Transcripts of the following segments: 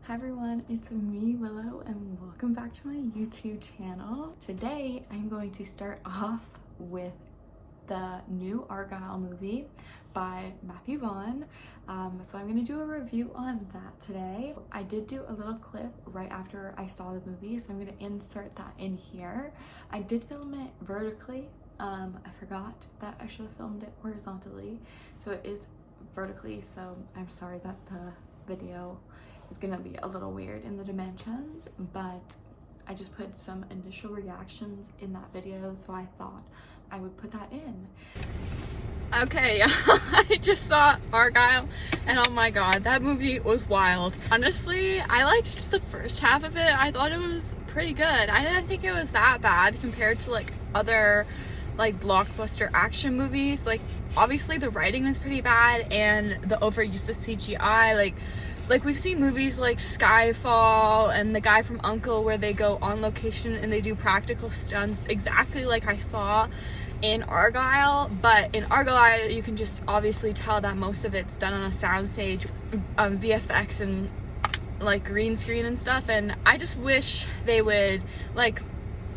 Hi everyone, it's me, Willow, and welcome back to my YouTube channel. Today, I'm going to start off with the new Argylle movie by Matthew Vaughn. So I'm going to do a review on that today. I did do a little clip right after I saw the movie, so I'm going to insert that in here. I did film it vertically. I forgot that I should have filmed it horizontally, so it is vertically, so I'm sorry that the video is gonna be a little weird in the dimensions, but I just put some initial reactions in that video, so I thought I would put that in. Okay, I just saw Argylle and oh my god, that movie was wild. Honestly, I liked the first half of it. I thought it was pretty good. I didn't think it was that bad compared to like other like blockbuster action movies. Like obviously the writing was pretty bad and the overuse of CGI, like we've seen movies like Skyfall and The Guy from Uncle where they go on location and they do practical stunts exactly like I saw in Argylle, but in Argylle you can just obviously tell that most of it's done on a soundstage, VFX and like green screen and stuff. And I just wish they would, like,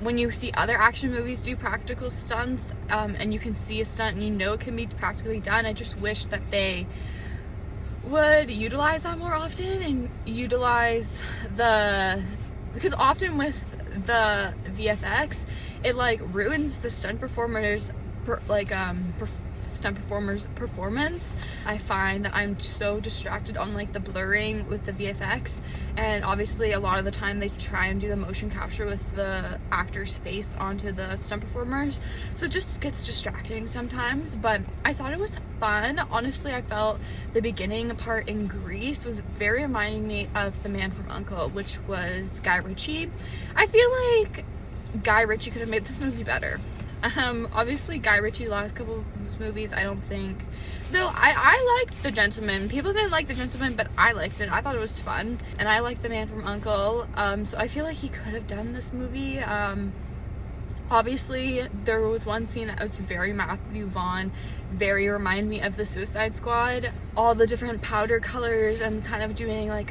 when you see other action movies do practical stunts, and you can see a stunt and you know it can be practically done, I just wish that they would utilize that more often and utilize because often with the VFX it like ruins the stunt performers performance. I find that I'm so distracted on like the blurring with the VFX, and obviously a lot of the time they try and do the motion capture with the actor's face onto the stunt performers, so it just gets distracting sometimes. But I thought it was fun. Honestly, I felt the beginning part in Greece was very reminding me of The Man from Uncle, which was Guy Ritchie. I feel like Guy Ritchie could have made this movie better. Obviously Guy Ritchie's last couple of movies, I don't think, though I liked The Gentleman. People didn't like The Gentleman, but I liked it. I thought it was fun, and I liked The Man from Uncle, so I feel like he could have done this movie. Obviously there was one scene that was very Matthew Vaughn, very remind me of The Suicide Squad, all the different powder colors and kind of doing like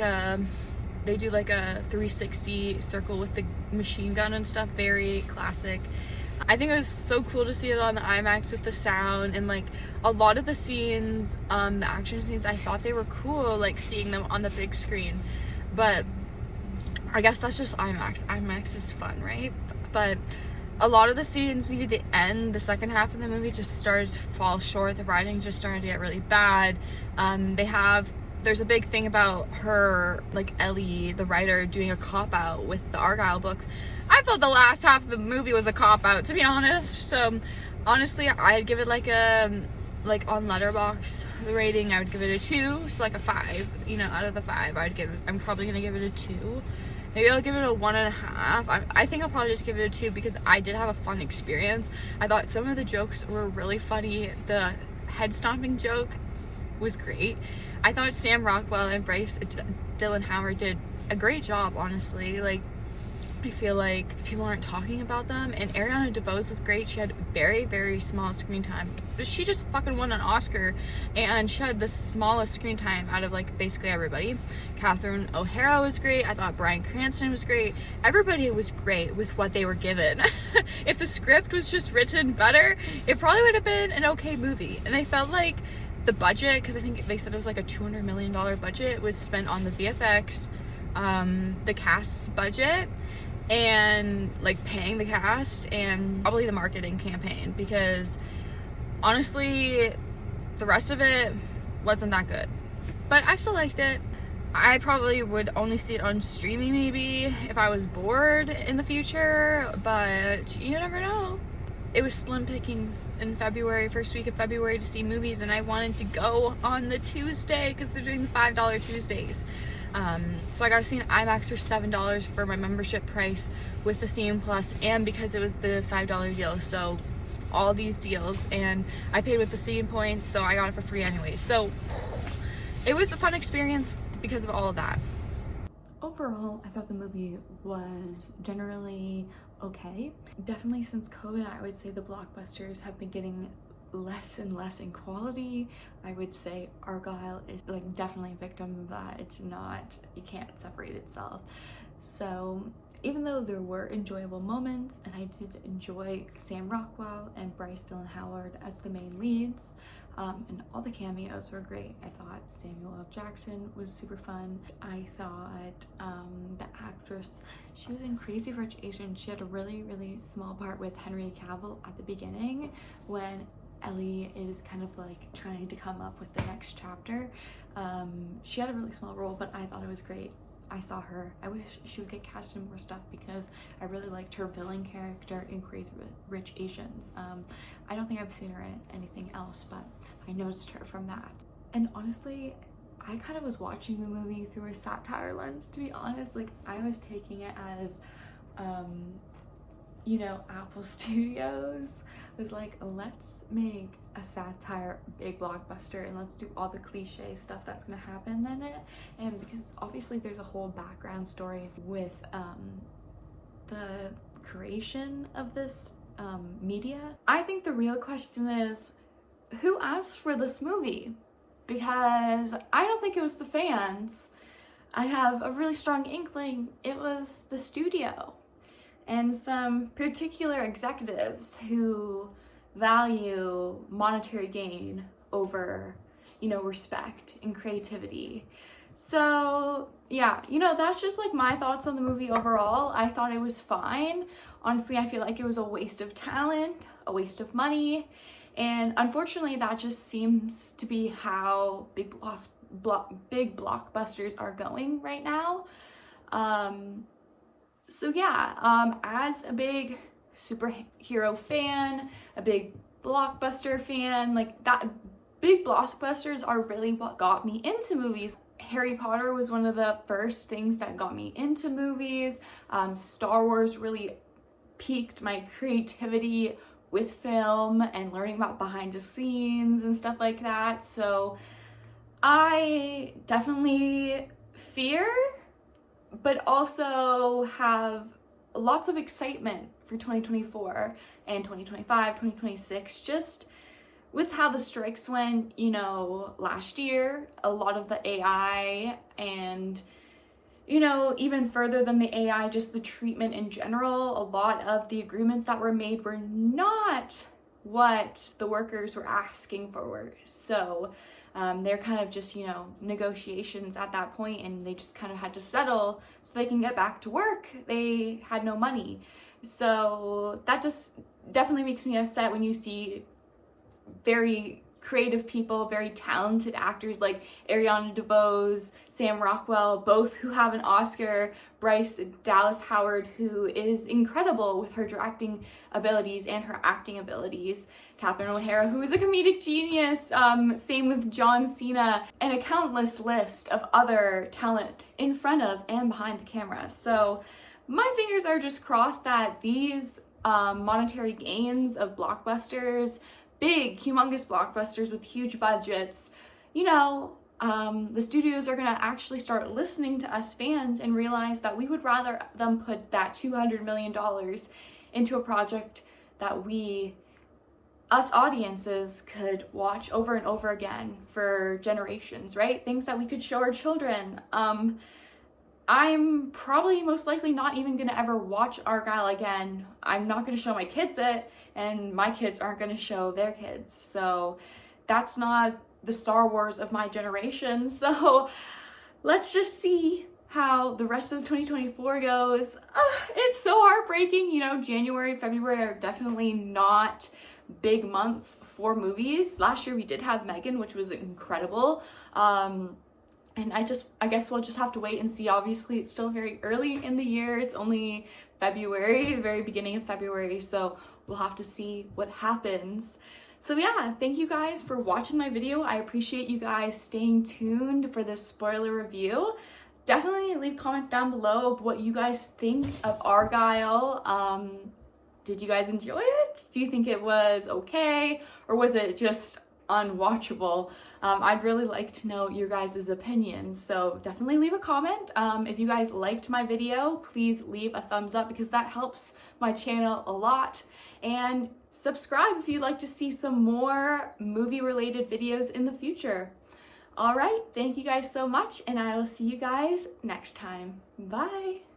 they do like a 360 circle with the machine gun and stuff, very classic. I think it was so cool to see it on the IMAX with the sound, and like a lot of the scenes, the action scenes, I thought they were cool, like seeing them on the big screen. But I guess that's just IMAX. IMAX is fun, right? But a lot of the scenes near the end, the second half of the movie, just started to fall short. The writing just started to get really bad. There's a big thing about her, like Ellie, the writer, doing a cop-out with the Argylle books. I felt the last half of the movie was a cop-out, to be honest. So honestly, I'd give it like on Letterboxd, the rating, I would give it a 2, so like a 5, you know, out of the 5, I'm probably gonna give it a 2. Maybe I'll give it a 1.5. I think I'll probably just give it a 2 because I did have a fun experience. I thought some of the jokes were really funny. The head stomping joke was great. I thought Sam Rockwell and Bryce Dylan Howard did a great job, honestly. Like, I feel like people aren't talking about them. And Ariana DeBose was great. She had very, very small screen time. She just fucking won an Oscar, and she had the smallest screen time out of like basically everybody. Catherine O'Hara was great. I thought Bryan Cranston was great. Everybody was great with what they were given. If the script was just written better, it probably would have been an okay movie. And I felt like the budget, because I think they said it was like a $200 million budget, was spent on the VFX, the cast's budget, and like paying the cast, and probably the marketing campaign, because honestly the rest of it wasn't that good. But I still liked it. I probably would only see it on streaming maybe if I was bored in the future, but you never know. It was slim pickings in February, first week of February, to see movies, and I wanted to go on the Tuesday because they're doing the $5 Tuesdays. So I got to see an IMAX for $7 for my membership price with the CM Plus, and because it was the $5 deal. So all these deals, and I paid with the CM points, so I got it for free anyway. So it was a fun experience because of all of that. Overall, I thought the movie was generally okay. Definitely since COVID, I would say the blockbusters have been getting less and less in quality. I would say Argylle is like definitely a victim of that. It's not, you can't separate itself. So even though there were enjoyable moments, and I did enjoy Sam Rockwell and Bryce Dallas Howard as the main leads, and all the cameos were great. I thought Samuel L. Jackson was super fun. I thought the actress, she was in Crazy Rich Asians. She had a really, really small part with Henry Cavill at the beginning when Ellie is kind of like trying to come up with the next chapter. She had a really small role, but I thought it was great. I saw her. I wish she would get cast in more stuff because I really liked her villain character in Crazy Rich Asians. I don't think I've seen her in anything else, but I noticed her from that. And honestly, I kind of was watching the movie through a satire lens, to be honest. Like, I was taking it as, you know, Apple Studios was like, let's make a satire big blockbuster and let's do all the cliche stuff that's gonna happen in it. And because obviously there's a whole background story with the creation of this media, I think the real question is, who asked for this movie? Because I don't think it was the fans. I have a really strong inkling it was the studio and some particular executives who value monetary gain over, you know, respect and creativity. So yeah, you know, that's just like my thoughts on the movie overall. I thought it was fine. Honestly, I feel like it was a waste of talent, a waste of money, and unfortunately that just seems to be how big blockbusters are going right now. So yeah, as a big superhero fan, a big blockbuster fan, like that, big blockbusters are really what got me into movies. Harry Potter was one of the first things that got me into movies. Star Wars really piqued my creativity with film and learning about behind the scenes and stuff like that. So I definitely fear, but also have lots of excitement for 2024 and 2025, 2026, just with how the strikes went, you know, last year, a lot of the AI and, you know, even further than the AI, just the treatment in general, a lot of the agreements that were made were not what the workers were asking for. So they're kind of just, you know, negotiations at that point, and they just kind of had to settle so they can get back to work. They had no money. So that just definitely makes me upset when you see very creative people, very talented actors like Ariana DeBose, Sam Rockwell, both who have an Oscar, Bryce Dallas Howard, who is incredible with her directing abilities and her acting abilities, Catherine O'Hara, who is a comedic genius, same with John Cena, and a countless list of other talent in front of and behind the camera. So my fingers are just crossed that these monetary gains of blockbusters, big, humongous blockbusters with huge budgets, you know, the studios are gonna actually start listening to us fans and realize that we would rather them put that $200 million into a project that we, us audiences, could watch over and over again for generations, right? Things that we could show our children. I'm probably most likely not even gonna ever watch Argylle again. I'm not gonna show my kids it, and my kids aren't gonna show their kids. So that's not the Star Wars of my generation. So let's just see how the rest of 2024 goes. It's so heartbreaking. You know, January, February are definitely not big months for movies. Last year we did have Megan, which was incredible. And I guess we'll just have to wait and see. Obviously, it's still very early in the year. It's only February, the very beginning of February. So we'll have to see what happens. So yeah, thank you guys for watching my video. I appreciate you guys staying tuned for this spoiler review. Definitely leave comments down below of what you guys think of Argylle. Did you guys enjoy it? Do you think it was okay? Or was it just unwatchable. I'd really like to know your guys' opinions, so definitely leave a comment. If you guys liked my video, please leave a thumbs up because that helps my channel a lot, and subscribe if you'd like to see some more movie related videos in the future. All right, thank you guys so much, and I will see you guys next time. Bye.